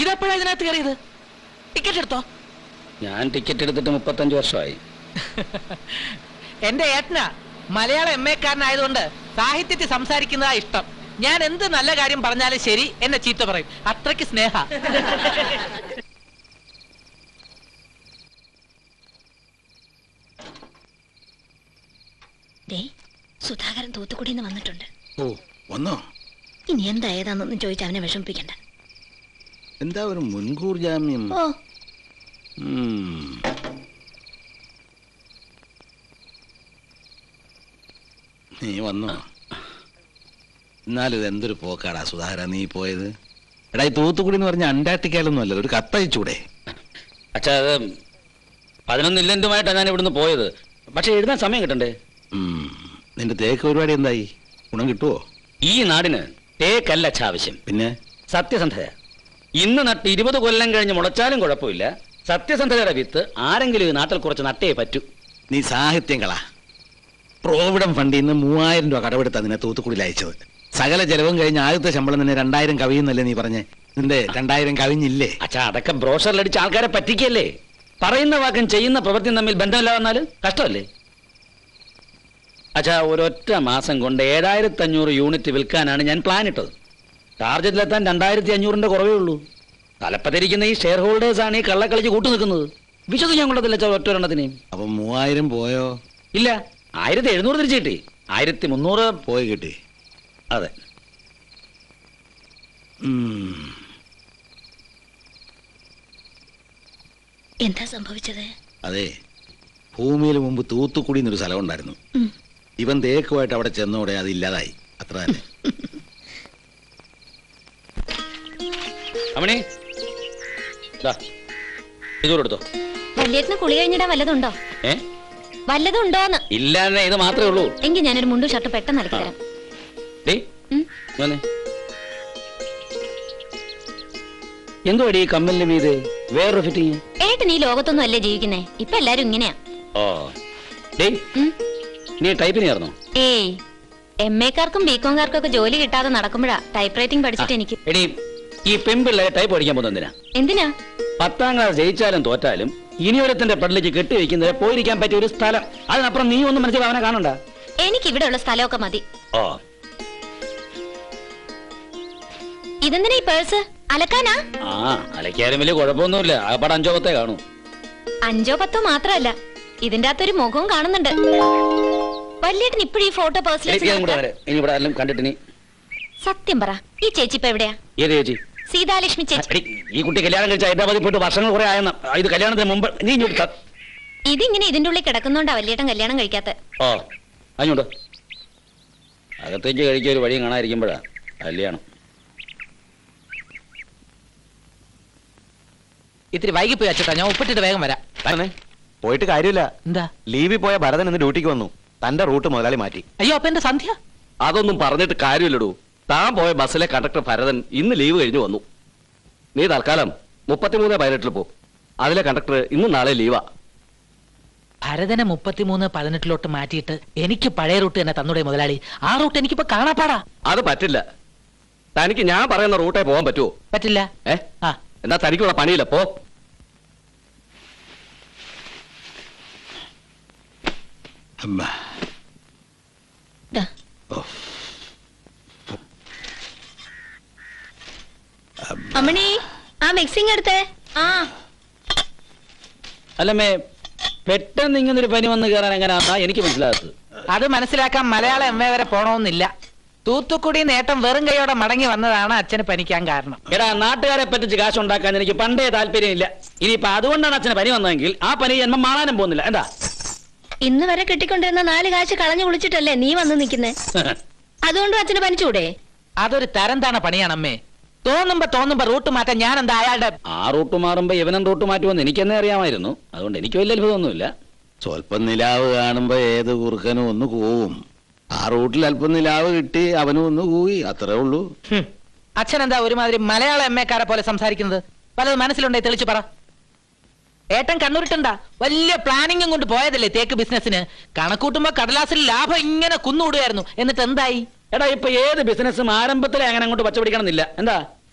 ഇതെപ്പോഴാ ഇതിനകത്ത് കയറിയത്? ടിക്കറ്റ് എടുത്തോ? ഞാൻ ടിക്കറ്റ് എടുത്തിട്ട് 35 വർഷമായി. എന്റെ ഏട്ടനാ മലയാള MA കാരനായതുകൊണ്ട് സാഹിത്യത്തിൽ സംസാരിക്കുന്നതാ ഇഷ്ടം. ഞാൻ എന്ത് നല്ല കാര്യം പറഞ്ഞാലും ശരി എന്നെ ചീത്ത പറയും. അത്രയ്ക്ക് സ്നേഹ. സുധാകരൻ തൂത്തുക്കുടിന്ന് വന്നിട്ടുണ്ട്. ഓ വന്നോ? ഇനി എന്താ ഏതാന്നൊന്നും ചോദിച്ച് അവനെ വിഷമിപ്പിക്കണ്ട. എന്താ ഒരു മുൻകൂർ ജാമ്യം? ഓ നീ വന്നോ? എന്നാലും ഇത് എന്തൊരു പോക്കാടാ സുധാകര നീ പോയത്. എടാ ഈ തൂത്തുക്കുടി എന്ന് പറഞ്ഞ അന്റാർട്ടിക്കയിലൊന്നും അല്ലല്ലോ, ഒരു കത്തയച്ചൂടെ? അച്ഛാ അത് 11 ഇല്ലന്റുമായിട്ടാണ് ഞാൻ ഇവിടുന്ന് പോയത്. പക്ഷെ എഴുതാൻ സമയം കിട്ടണ്ടേ? നിന്റെ തേക്ക് പരിപാടി എന്തായി? ഗുണം കിട്ടുവോ? ഈ നാടിന് തേക്കല്ല ആവശ്യം, പിന്നെ സത്യസന്ധത. ഇന്ന് നട്ട് 20 കൊല്ലം കഴിഞ്ഞ് മുളച്ചാലും കുഴപ്പമില്ല. സത്യസന്ധതയുടെ വിത്ത് ആരെങ്കിലും ഈ നാട്ടിൽ കുറച്ച് നട്ടേ പറ്റൂ. നീ സാഹിത്യം കള. പ്രോവിഡന്റ് ഫണ്ടിൽ നിന്ന് 3000 രൂപ കടമെടുത്താ നിന്നെ തൂത്തുക്കുടിയിൽ അയച്ചത്. സകല ചെലവും കഴിഞ്ഞ് ആദ്യത്തെ ശമ്പളം തന്നെ 2000 കവിയുന്നല്ലേ നീ പറഞ്ഞേ? നിന്റെ 2000 കവിഞ്ഞില്ലേ? അച്ഛാ അതൊക്കെ ബ്രോഷറിലടിച്ച് ആൾക്കാരെ പറ്റിക്കല്ലേ. പറയുന്ന വാക്കും ചെയ്യുന്ന പ്രവൃത്തിയും തമ്മിൽ ബന്ധമില്ല വന്നാല് കഷ്ടമല്ലേ? അച്ഛാ ഒരൊറ്റ മാസം കൊണ്ട് 7500 യൂണിറ്റ് വിൽക്കാനാണ് ഞാൻ പ്ലാൻ ഇട്ടത്. ടാർജറ്റിലെത്താൻ 2500 കുറവേ ഉള്ളൂ. തലപ്പത്തിരിക്കുന്ന ഈ ഷെയർ ഹോൾഡേഴ്സ് ആണ് ഈ കള്ളക്കളിച്ച് കൂട്ടു നിൽക്കുന്നത്. വിശ്വസിച്ച് ഞാൻ കൊള്ളത്തില്ല ഒറ്റ ഒരെണ്ണത്തിനെയും. അപ്പൊ 3000 പോയോ? ഇല്ല, 1700 തിരിച്ചു കിട്ടി. 1300 പോയി കിട്ടി. അതെ. എന്താ സംഭവിച്ചത്? അതെ, ഭൂമിയിൽ മുമ്പ് തൂത്തുക്കുടി എന്നൊരു സ്ഥലം ഉണ്ടായിരുന്നു. ഇവൻ തേക്കുമായിട്ട് അവിടെ ചെന്നോടെ അത് ഇല്ലാതായി. അത്ര തന്നെ. അമ്മണി ഇതോടെടുത്തോ. വല്യേട്ടന് കുളി കഴിഞ്ഞിടാൻ വല്ലതുണ്ടോ? വല്ലതുണ്ടോന്ന്? ഇല്ല, ഇത് മാത്രമേ ഉള്ളൂ. എങ്കിൽ ഞാനൊരു മുണ്ടും ഷർട്ട് പെട്ടെന്ന് അലക്കി തരാം. എന്തോ ഈ കമ്മലിന് മീത് വേറൊരു ഫിറ്റിങ്. ഏട്ടൻ ഈ ലോകത്തൊന്നും അല്ലേ ജീവിക്കുന്നേ? ഇപ്പൊ എല്ലാരും ഇങ്ങനെയാ. നീ ടൈപ്പിന് ചേർന്നോ? ഏയ്, MA കാർക്കും BCom കാർക്കും ഒക്കെ ജോലി കിട്ടാതെ നടക്കുമ്പോഴാ ടൈപ്പ് റൈറ്റിംഗ് പഠിച്ചിട്ട് എനിക്ക്. എടീ, ഈ പെമ്പിള്ളേ ടൈപ്പ് പഠിക്കാൻ പോകുന്ന എന്തിനാ? 10ാം ക്ലാസ് ജയിച്ചാലും തോറ്റാലും ഇനിയൊരുത്തിന്റെ പള്ളിക്ക് കെട്ടിവെക്കുന്നത് പോയിരിക്കാൻ പറ്റിയ ഒരു സ്ഥലം. അതിനപ്പുറം നീ ഒന്നും മനസ്സിൽ അവനെ കാണണ്ട. എനിക്ക് ഇവിടെ ഉള്ള സ്ഥലമൊക്കെ മതി. ഓ, ഇതെന്തിനാ ഈ പേഴ്സ്? അലക്കാനാ? ആ, അലക്കാരും വലിയ കുഴപ്പമൊന്നുമില്ല. ആ പടം 5 10 കാണും. 5 10 മാത്രല്ല, ഇതിന്റെ അകത്തൊരു മുഖവും കാണുന്നുണ്ട്. വല്യേട്ടൻ ഇപ്പോഴും ഈ ഫോട്ടോ പേഴ്സിൽ കണ്ടിട്ട്. സത്യം പറ, ഈ ചേച്ചി ഇപ്പൊ എവിടെയാ? ഏത് ചേച്ചി? സീതാലക്ഷ്മി ചേച്ചി. ഈ കുട്ടി കല്യാണം കഴിച്ച ഹൈദരാബാദിൽ പോയിട്ട് വർഷങ്ങൾ കുറെ ആയെന്ന. ഇത് കല്യാണത്തിന് മുമ്പ് നീ ഇതിങ്ങനെ ഇതിന്റെ ഉള്ളിൽ കിടക്കുന്നോണ്ടാ വല്യേട്ടൻ കല്യാണം കഴിക്കാത്ത. ഓ, അങ്ങോട്ട് അകത്തേക്ക് കഴിക്കാൻ ഒരു വഴിയും കാണാതിരിക്കുമ്പോഴാ കല്യാണം. ഇത്തിരി വൈകി പോയി അച്ഛട്ടാ, ഞാൻ ഉപ്പിട്ടിട്ട് വേഗം വരാം. പോയിട്ട് കാര്യമില്ല. എന്താ? ലീവിൽ പോയ ഭരതൻ ഇന്ന് ഡ്യൂട്ടിക്ക് വന്നു. തന്റെ റൂട്ട് മുതലാളി മാറ്റി. അയ്യോ, അപ്പൊ എന്റെ സന്ധ്യ? അതൊന്നും പറഞ്ഞിട്ട് കാര്യമില്ലടൂ. താൻ പോയ ബസ്സിലെ കണ്ടക്ടർ ഭരതൻ ഇന്ന് ലീവ് കഴിഞ്ഞു വന്നു. നീ തൽക്കാലം 33 പൈലറ്റിൽ പോ. അതിലെ കണ്ടക്ടർ ഇന്നും നാളെ ലീവാ. ഭരതനെ 33 18 മാറ്റിയിട്ട് എനിക്ക് പഴയ റൂട്ട് തന്നെ തന്നൂടെ മുതലാളി? ആ റൂട്ട് എനിക്കിപ്പോ കാണാപ്പാടാ. അത് പറ്റില്ല. തനിക്ക് ഞാൻ പറയുന്ന റൂട്ടേ പോകാൻ പറ്റുമോ? പറ്റില്ല. എന്നാ തനിക്കുള്ള പണിയില്ല, പോ. അമ്മണി, ആ മിക്സിംഗ് എടുത്തേ. അല്ലമ്മേ, പെട്ടെന്ന് ഇങ്ങനൊരു പനി വന്ന് കയറാൻ എങ്ങനെയാ എനിക്ക് മനസ്സിലാകത്ത്. അത് മനസ്സിലാക്കാൻ മലയാള MA വരെ പോണമെന്നില്ല. തൂത്തുക്കുടി നേട്ടം വെറും കൈയോടെ മടങ്ങി വന്നതാണ് അച്ഛന് പനിക്കാൻ കാരണം. എടാ, നാട്ടുകാരെ പറ്റിച്ച് കാശുണ്ടാക്കാൻ എനിക്ക് പണ്ടേ താല്പര്യമില്ല. ഇനിയിപ്പൊ അതുകൊണ്ടാണ് അച്ഛന് പനി വന്നതെങ്കിൽ ആ പനി ജന്മം മാറാനും പോകുന്നില്ല. എന്താ ഇന്ന് വരെ കിട്ടിക്കൊണ്ടിരുന്ന 4 കാശ് കളഞ്ഞു കുളിച്ചിട്ടല്ലേ നീ വന്ന് നിൽക്കുന്നേ? അതുകൊണ്ട് അച്ഛന് പനിച്ചൂടെ? അതൊരു തരം താണ പണിയാണമ്മേ. തോന്നുമ്പോ റൂട്ട് മാറ്റാൻ ഞാൻ എന്താ അയാളുടെ? ആ റൂട്ട് മാറുമ്പോ ഇവനും റൂട്ട് മാറ്റുമെന്ന് എനിക്കെന്നെ അറിയാമായിരുന്നു. അതുകൊണ്ട് എനിക്ക് വലിയ അത്ഭുതമൊന്നുമില്ല. സ്വല്പം നിലാവ് കാണുമ്പോ ഏത് കുറുക്കനും ഒന്ന് കൂവും. ആ റൂട്ടിൽ അല്പം നിലാവ് കിട്ടി, അവനും ഒന്ന് കൂവി, അത്രേ ഉള്ളൂ. അച്ഛൻ എന്താ ഒരുമാതിരി മലയാള MA കാരെ പോലെ സംസാരിക്കുന്നത്? പലത് മനസ്സിലുണ്ടേ തെളിച്ചു പറ. ഏട്ടൻ കണ്ണൂരിട്ടുണ്ടാ വലിയ പ്ലാനിങ്ങും കൊണ്ട് പോയതല്ലേ തേക്ക് ബിസിനസിന്? കണക്കൂട്ടുമ്പോ കടലാസിൽ ലാഭം ഇങ്ങനെ കുന്നുകൂടുകയായിരുന്നു. എന്നിട്ട് എന്തായി? എടാ, ഇപ്പൊ ഏത് ബിസിനസ്സും ആരംഭത്തിലെ അങ്ങനെ അങ്ങോട്ട് പച്ചപിടിക്കണമെന്നില്ല. എന്താ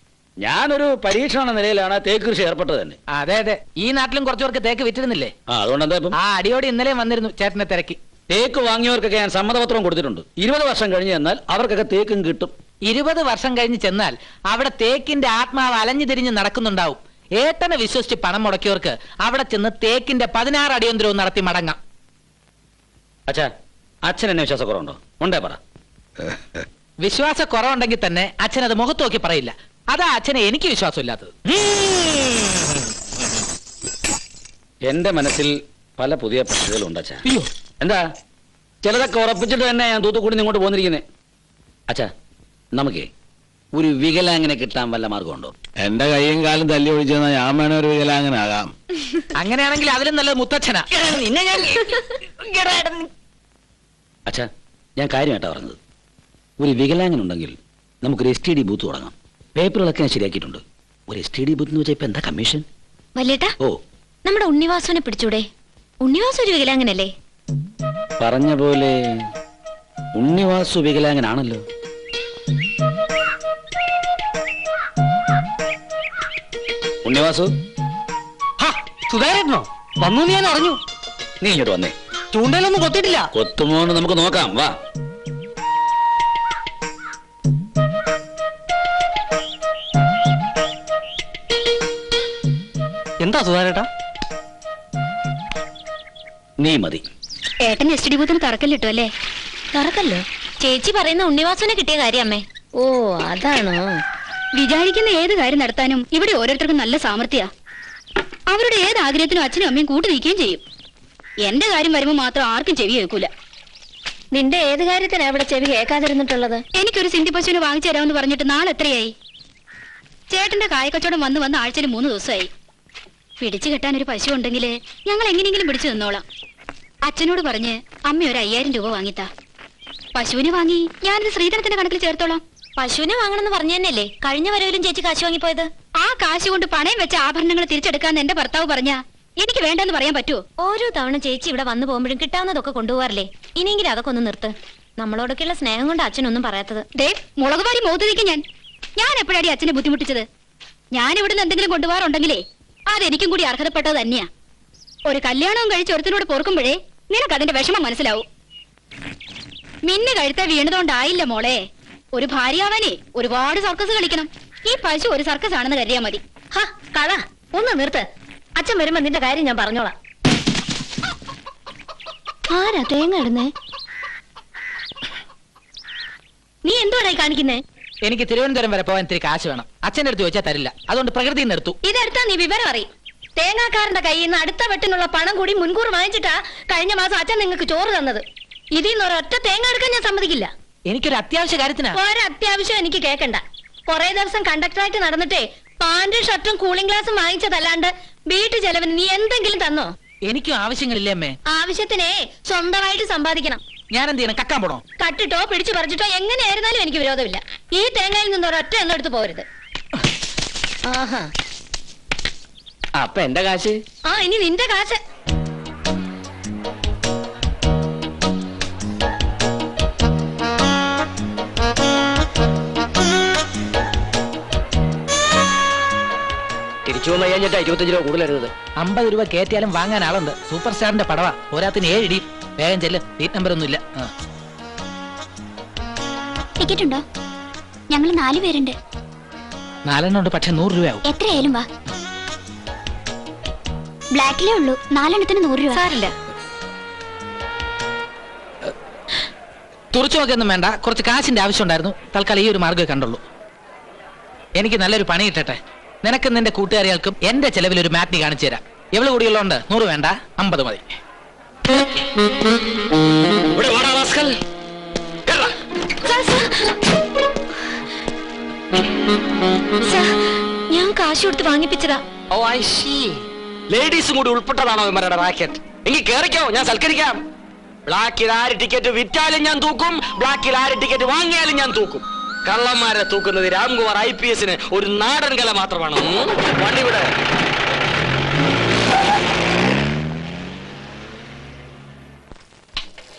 ഞാനൊരു പരീക്ഷണ നിലയിലാണ് തേക്ക് കൃഷി ഏർപ്പെട്ടത് തന്നെ. അതെ അതെ, ഈ നാട്ടിലും കുറച്ചുപേർക്ക് തേക്ക് വിറ്റിരുന്നില്ലേ? അതുകൊണ്ട് എന്താ ഇപ്പം? ആ അടിയോടി ഇന്നലെയും വന്നിരുന്നു ചേട്ടനെ തിരക്കി. തേക്ക് വാങ്ങിയവർക്കൊക്കെ ഞാൻ സമ്മതപത്രം കൊടുത്തിട്ടുണ്ട്. 20 വർഷം കഴിഞ്ഞ് ചെന്നാൽ അവർക്കൊക്കെ തേക്കും കിട്ടും. 20 വർഷം കഴിഞ്ഞ് ചെന്നാൽ അവിടെ തേക്കിന്റെ ആത്മാവ് അലഞ്ഞു തിരിഞ്ഞ് നടക്കുന്നുണ്ടാവും. ഏട്ടനെ വിശ്വസിച്ച് പണം മുടക്കിയവർക്ക് അവിടെ ചെന്ന് തേക്കിന്റെ 16 അടിയന്തരവും നടത്തി മടങ്ങാം. അച്ഛാ, അച്ഛൻ എന്നെ വിശ്വാസക്കുറവുണ്ടോ? ഉണ്ടേ പറ. വിശ്വാസ കുറവുണ്ടെങ്കിൽ തന്നെ അച്ഛൻ അത് മുഖത്ത് നോക്കി പറയില്ല. അതാ അച്ഛനെ എനിക്ക് വിശ്വാസമില്ലാത്തത്. എന്റെ മനസ്സിൽ പല പുതിയ പദ്ധതികളുണ്ട് അച്ഛാ. അയ്യോ, എന്താ? ചിലതൊക്കെ ഉറപ്പിച്ചിട്ട് തന്നെ ഞാൻ തൂത്തുക്കുടി ഇങ്ങോട്ട് പോന്നിരിക്കുന്നേ. അച്ഛാ, നമുക്കേ ഒരു വികലാങ്ങനെ കിട്ടാൻ വല്ല മാർഗമുണ്ടോ? എന്റെ കൈയും കാലും തല്ലി ഒഴിച്ചെന്നാ ഞാൻ വേണേ ഒരു വികലാങ്ങനാകാം. അങ്ങനെയാണെങ്കിൽ അതിലും നല്ലത് മുത്തച്ഛനാ. അച്ഛാ, ഞാൻ കാര്യമായിട്ടാ പറഞ്ഞത്. ഒരു വികലാങ്ങനുണ്ടെങ്കിൽ നമുക്കൊരു STD ബൂത്ത് തുടങ്ങാം. പേപ്പറുകളൊക്കെ ഞാൻ ശരിയാക്കിയിട്ടുണ്ട്. ഒരു STD ബൂത്ത് എന്ന് വെച്ചാൽ ഇപ്പൊ എന്താ കമ്മീഷൻ? വല്യേട്ടാ, ഓ, നമ്മുടെ ഉണ്ണിവാസുവിനെ പിടിച്ചൂടെ? ഉണ്ണിവാസു ഒരു വികലാങ്ങനല്ലേ? പറഞ്ഞ പോലെ ഉണ്ണിവാസു വികലാങ്ങനാണല്ലോ. ഉണ്ണിവാസു, സുധാകരനോ വന്നു? ഞാൻ അറിഞ്ഞു. നീ ഇങ്ങോട്ട് വന്നേ. ചൂണ്ടയിലൊന്നും കൊത്തിട്ടില്ല. കൊത്തുമോന്ന് നമുക്ക് നോക്കാം, വാ. എന്താ സുധാകരേട്ടാ? നീ മതി. ഏട്ടൻ STD ബൂത്തിന് തറക്കല്ലിട്ടു അല്ലേ? തറക്കല്ലോ? ചേച്ചി പറയുന്ന ഉണ്ണിവാസുവിനെ കിട്ടിയ കാര്യം അമ്മേ. ഓ, അതാണോ? വിചാരിക്കുന്ന ഏത് കാര്യം നടത്താനും ഇവിടെ ഓരോരുത്തർക്കും നല്ല സാമർഥ്യ. അവരുടെ ഏത് ആഗ്രഹത്തിനും അച്ഛനും അമ്മയും കൂട്ടു നിൽക്കുകയും ചെയ്യും. എന്റെ കാര്യം വരുമ്പോ മാത്രം ആർക്കും ചെവി കേൾക്കൂല. നിന്റെ ഏത് കാര്യത്തിനാ ഇവിടെ ചെവി കേൾക്കാതിരുന്നിട്ടുള്ളത്? എനിക്കൊരു സിന്ധി പശുവിനെ വാങ്ങിച്ചു തരാമെന്ന് പറഞ്ഞിട്ട് നാളെ എത്രയായി? ചേട്ടന്റെ കായക്കച്ചവടം വന്ന് ആഴ്ചയിൽ 3 ദിവസമായി. പിടിച്ചു കെട്ടാൻ ഒരു പശു ഉണ്ടെങ്കിൽ ഞങ്ങൾ എങ്ങനെയെങ്കിലും പിടിച്ചു നിന്നോളാം. അച്ഛനോട് പറഞ്ഞ് അമ്മ ഒരു 5000 രൂപ വാങ്ങിത്താ. പശുവിനെ വാങ്ങി ഞാനിത് ശ്രീധരത്തിന്റെ കണക്കിൽ ചേർത്തോളാം. പശുവിനെ വാങ്ങണമെന്ന് പറഞ്ഞു തന്നെയല്ലേ കഴിഞ്ഞ വരവിലും ചേച്ചി കാശ് വാങ്ങിപ്പോയത്? ആ കാശ് കൊണ്ട് പണയം വെച്ച ആഭരണങ്ങൾ തിരിച്ചെടുക്കാന്ന് എന്റെ ഭർത്താവ് പറഞ്ഞാ എനിക്ക് വേണ്ടെന്ന് പറയാൻ പറ്റുമോ? ഓരോ തവണ ചേച്ചി ഇവിടെ വന്നു പോകുമ്പോഴും കിട്ടാവുന്നതൊക്കെ കൊണ്ടുപോകാറില്ലേ? ഇനിയെങ്കിലും അതൊക്കെ ഒന്ന് നിർത്ത്. നമ്മളോടൊക്കെയുള്ള സ്നേഹം കൊണ്ട് അച്ഛനൊന്നും പറയാത്തത്. ദേ, മുളക് വാരി മുഖത്തേക്ക് ഞാൻ എപ്പോഴാടി അച്ഛനെ ബുദ്ധിമുട്ടിച്ചത്? ഞാൻ ഇവിടുന്ന് എന്തെങ്കിലും കൊണ്ടുപോകാറുണ്ടെങ്കിലേ അതെനിക്കും കൂടി അർഹതപ്പെട്ടത് തന്നെയാ. ഒരു കല്യാണവും കഴിച്ച് ഒരുത്തിനോട് പൊറുക്കുമ്പോഴേ നിനക്ക് അതിന്റെ വിഷമം മനസ്സിലാവും. മിന്നു കഴുത്ത വീണതുകൊണ്ടായില്ല മോളെ. ഒരു ഭാര്യയാവാനേ ഒരുപാട് സർക്കസ് കളിക്കണം. ഈ പശു ഒരു സർക്കസ് ആണെന്ന് കരുതിയാ മതി. കള ഒന്ന് നിർത്ത്. അച്ഛൻ വരുമ്പോ നിന്റെ കാര്യം ഞാൻ പറഞ്ഞോളാം. ആരാ തേങ്ങ ഇടുന്നേ? നീ എന്തുവാടായി കാണിക്കുന്നേ? എനിക്ക് തിരുവനന്തപുരം വരെ പോകാൻ ഇത്തിരി കാശ് വേണം. അച്ഛൻ്റെ അടുത്ത് ചോദിച്ചാൽ തരില്ല. അതുകൊണ്ട് പ്രകൃതി എടുത്തു. ഇതെടുത്താ നീ വിവരം അറിയും. തേങ്ങാക്കാരന്റെ കയ്യിൽ നിന്ന് അടുത്ത വെട്ടിനുള്ള പണം കൂടി മുൻകൂർ വാങ്ങിച്ചിട്ടാ കഴിഞ്ഞ മാസം അച്ഛൻ നിങ്ങൾക്ക് ചോറ് തന്നത്. ഇതിൽ നിന്ന് ഒരൊറ്റ തേങ്ങ എടുക്കാൻ ഞാൻ സമ്മതിക്കില്ല. എനിക്കൊരു അത്യാവശ്യ കാര്യത്തിനാ. ഒരത്യാവശ്യം എനിക്ക് കേൾക്കണ്ട. കുറെ ദിവസം കണ്ടക്ടറായിട്ട് നടന്നിട്ടേ പാന്റും ഷർട്ടും കൂളിംഗ് ഗ്ലാസും വാങ്ങിച്ചതല്ലാണ്ട് വീട്ടു ചെലവിന് നീ എന്തെങ്കിലും തന്നോ? എനിക്കും ആവശ്യങ്ങളില്ലേ അമ്മേ? ആവശ്യത്തിനെ സ്വന്തമായിട്ട് സമ്പാദിക്കണം. ഞാൻ എന്ത് ചെയ്യണം? കക്കാൻ പോണോ? കട്ടിട്ടോ പിടിച്ചു പറിച്ചിട്ടോ എങ്ങനെയായിരുന്നാലും എനിക്ക് വിരോധമില്ല. ഈ തേങ്ങയിൽ നിന്ന് ഒരൊറ്റ എണ്ണം എടുത്ത് പോരുത്. ആഹാ, അപ്പൊ എന്റെ കാശ്? ഇനി നിന്റെ കാശ്. തിരിച്ചു വന്നു കഴിഞ്ഞിട്ട് 25 രൂപ കൂടുതലായിരുന്നത്. 50 രൂപ കയറ്റിയാലും വാങ്ങാൻ ആളുണ്ട്. സൂപ്പർ സ്റ്റാറിന്റെ പടവാ. പോരാത്തിന് 7 ഇടി. വേഗം ചെല്ല്. സീറ്റ് നമ്പർ ഒന്നുമില്ല. ടിക്കറ്റ് ഉണ്ടോ? ഞങ്ങൾ 4 പേരുണ്ട്. 4 ഉണ്ട്, പക്ഷെ 100 രൂപയാവും. എത്രയായാലും വാ. ബ്ലാക്കിലേ ഉള്ളൂ. 4 എണ്ണത്തിന് 100 രൂപ. സാരില്ല. തുറച്ചു നോക്കൊന്നും വേണ്ട. കുറച്ച് കാശിന്റെ ആവശ്യം ഉണ്ടായിരുന്നു. തൽക്കാലം ഈ ഒരു മാർഗ്ഗമേ കണ്ടുള്ളൂ. എനിക്ക് നല്ലൊരു പണി കിട്ടട്ടെ. നിനക്കും നിന്റെ കൂട്ടുകാരികൾക്കും എന്റെ ചെലവിൽ ഒരു മാറ്റിനി കാണിച്ചു തരാം. എവള് കൂടിയുള്ളതുകൊണ്ട് 100 വേണ്ട, 50 മതി. ഞാൻ കാശ് കൊടുത്ത് വാങ്ങിപ്പിച്ചതാ. ലേഡീസും കൂടി ഉൾപ്പെട്ടതാണോ ഇവന്മാരുടെ റാക്കറ്റ്? എങ്കിൽ കേറിക്കോ, ഞാൻ സൽക്കരിക്കാം. ബ്ലാക്കിൽ ആര് ടിക്കറ്റ് വിറ്റാലും ഞാൻ തൂക്കും, ബ്ലാക്കിൽ ആര് ടിക്കറ്റ് വാങ്ങിയാലും ഞാൻ തൂക്കും. കള്ളന്മാരെ തൂക്കുന്നത് രാംകുമാർ IPS ഒരു നാടൻ കല മാത്രമാണ്. വണ്ടി വിടെ.